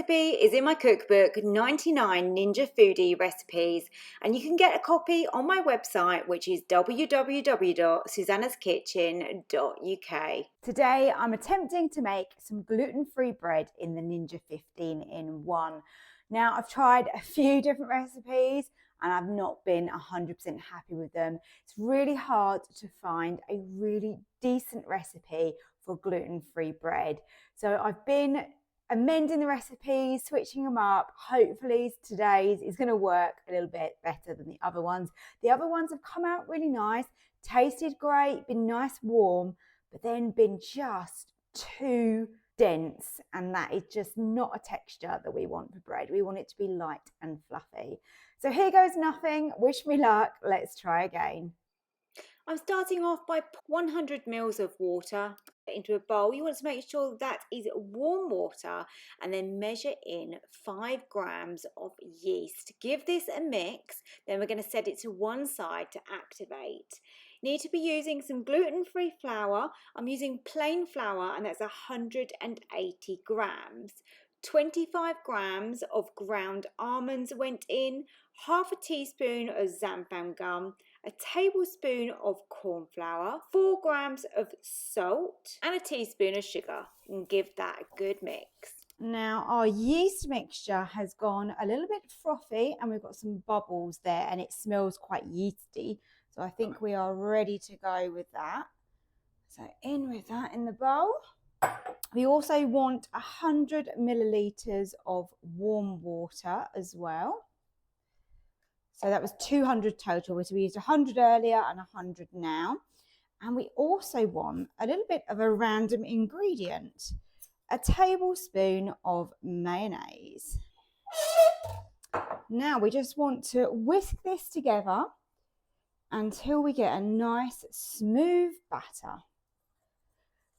recipe is in my cookbook, 99 Ninja Foodi Recipes, and you can get a copy on my website, which is www.susannahskitchen.uk. Today, I'm attempting to make some gluten-free bread in the Ninja 15-in-1. Now, I've tried a few different recipes and I've not been 100% happy with them. It's really hard to find a really decent recipe for gluten-free bread. So I've been amending the recipes, switching them up. Hopefully today's is going to work a little bit better than the other ones. The other ones have come out really nice, tasted great, been nice warm, but then been just too dense, and that is just not a texture that we want for bread. We want it to be light and fluffy. So here goes nothing. Wish me luck. Let's try again. I'm starting off by 100 mils of water into a bowl. You want to make sure that is warm water, and then measure in 5 grams of yeast. Give this a mix, then we're going to set it to one side to activate. You need to be using some gluten-free flour. I'm using plain flour, and that's 180 grams. 25 grams of ground almonds went in, half a teaspoon of xanthan gum, a tablespoon of corn flour, 4 grams of salt, and a teaspoon of sugar, and give that a good mix. Now our yeast mixture has gone a little bit frothy and we've got some bubbles there and it smells quite yeasty. So I think we are ready to go with that. So in with that in the bowl. We also want 100 millilitres of warm water as well. So that was 200 total. So we used 100 earlier and 100 now. And we also want a little bit of a random ingredient, a tablespoon of mayonnaise. Now we just want to whisk this together until we get a nice smooth batter.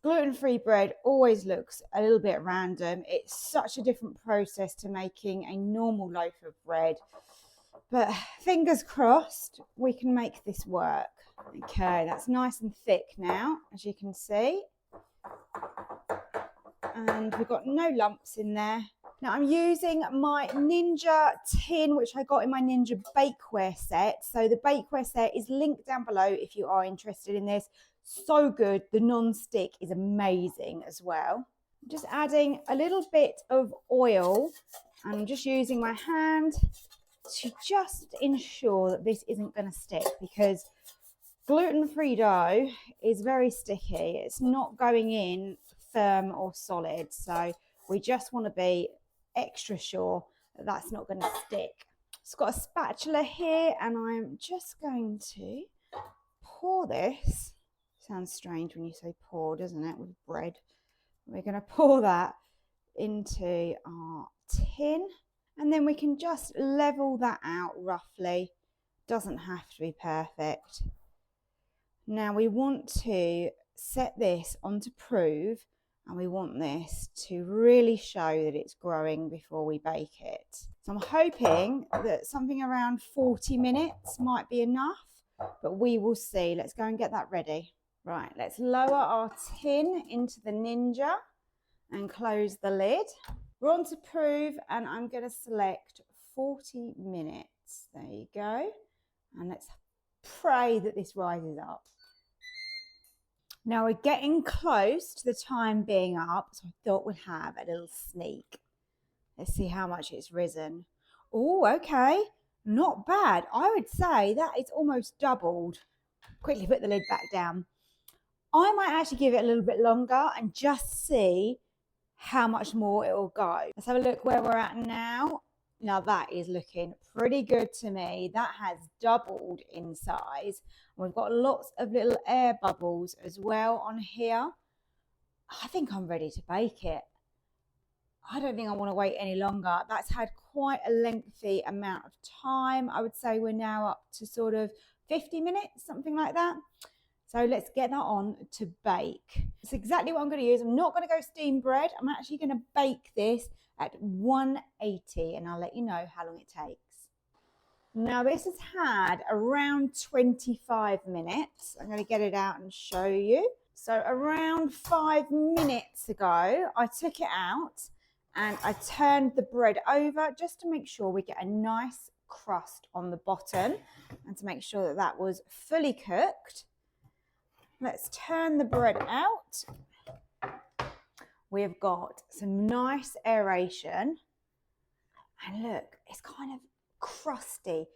Gluten-free bread always looks a little bit random. It's such a different process to making a normal loaf of bread. But fingers crossed, we can make this work. Okay, that's nice and thick now, as you can see. And we've got no lumps in there. Now I'm using my Ninja tin, which I got in my Ninja bakeware set. So the bakeware set is linked down below if you are interested in this. So good. The non-stick is amazing as well. I'm just adding a little bit of oil, and I'm just using my hand to just ensure that this isn't going to stick, because gluten-free dough is very sticky. It's not going in firm or solid, so we just want to be extra sure that that's not going to stick. It's got a spatula here and I'm just going to pour this. Sounds strange when you say pour, doesn't it, with bread. We're going to pour that into our tin, and then we can just level that out roughly. Doesn't have to be perfect. Now we want to set this on to prove, and we want this to really show that it's growing before we bake it. So I'm hoping that something around 40 minutes might be enough, but we will see. Let's go and get that ready. Right, let's lower our tin into the Ninja and close the lid. We're on to prove, and I'm going to select 40 minutes. There you go. And let's pray that this rises up. Now we're getting close to the time being up, so I thought we'd have a little sneak. Let's see how much it's risen. Oh, okay. Not bad. I would say that it's almost doubled. Quickly put the lid back down. I might actually give it a little bit longer and just see how much more it will go. Let's have a look where we're at now. Now that is looking pretty good to me. That has doubled in size. We've got lots of little air bubbles as well on here. I think I'm ready to bake it. I don't think I want to wait any longer. That's had quite a lengthy amount of time. I would say we're now up to sort of 50 minutes, something like that. So let's get that on to bake. It's exactly what I'm going to use. I'm not going to go steam bread. I'm actually going to bake this at 180, and I'll let you know how long it takes. Now this has had around 25 minutes. I'm going to get it out and show you. So around 5 minutes ago, I took it out And I turned the bread over just to make sure we get a nice crust on the bottom and to make sure that that was fully cooked. Let's turn the bread out. We've got some nice aeration. And look, it's kind of crusty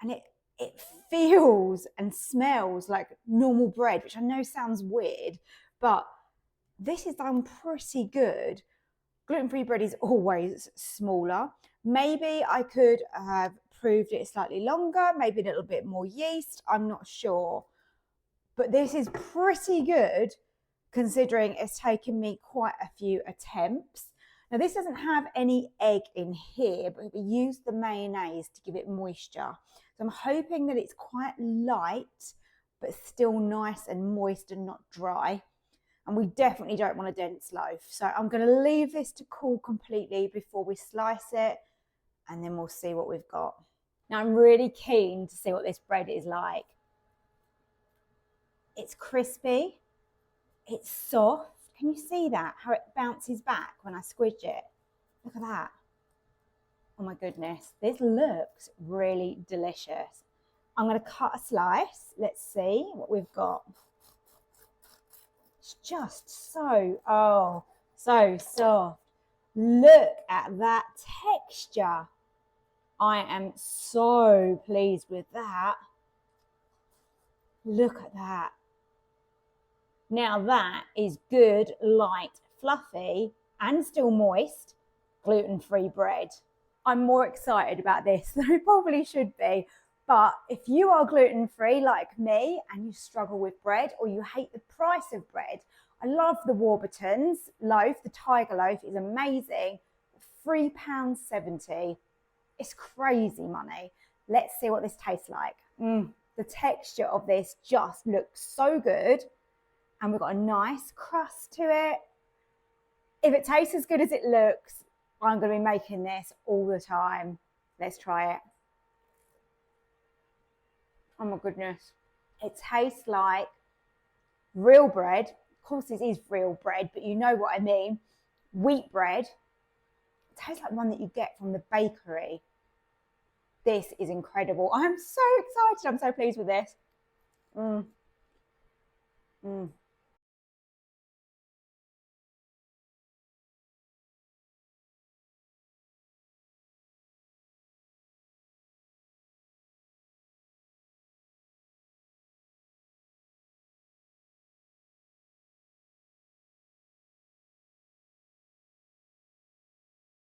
and it feels and smells like normal bread, which I know sounds weird, but this is done pretty good. Gluten-free bread is always smaller. Maybe I could have proved it slightly longer, maybe a little bit more yeast, I'm not sure. But this is pretty good considering it's taken me quite a few attempts. Now this doesn't have any egg in here, but we used the mayonnaise to give it moisture. So I'm hoping that it's quite light, but still nice and moist and not dry. And we definitely don't want a dense loaf. So I'm going to leave this to cool completely before we slice it, and then we'll see what we've got. Now I'm really keen to see what this bread is like. It's crispy, it's soft. Can you see that? How it bounces back when I squidge it? Look at that. Oh my goodness, this looks really delicious. I'm going to cut a slice. Let's see what we've got. It's just so soft. Look at that texture. I am so pleased with that. Look at that. Now that is good, light, fluffy, and still moist, gluten-free bread. I'm more excited about this than I probably should be. But if you are gluten-free like me and you struggle with bread or you hate the price of bread, I love the Warburton's loaf. The Tiger loaf is amazing. £3.70. It's crazy money. Let's see what this tastes like. The texture of this just looks so good. And we've got a nice crust to it. If it tastes as good as it looks, I'm going to be making this all the time. Let's try it. Oh my goodness. It tastes like real bread. Of course this is real bread, but you know what I mean. Wheat bread. It tastes like one that you get from the bakery. This is incredible. I'm so excited. I'm so pleased with this.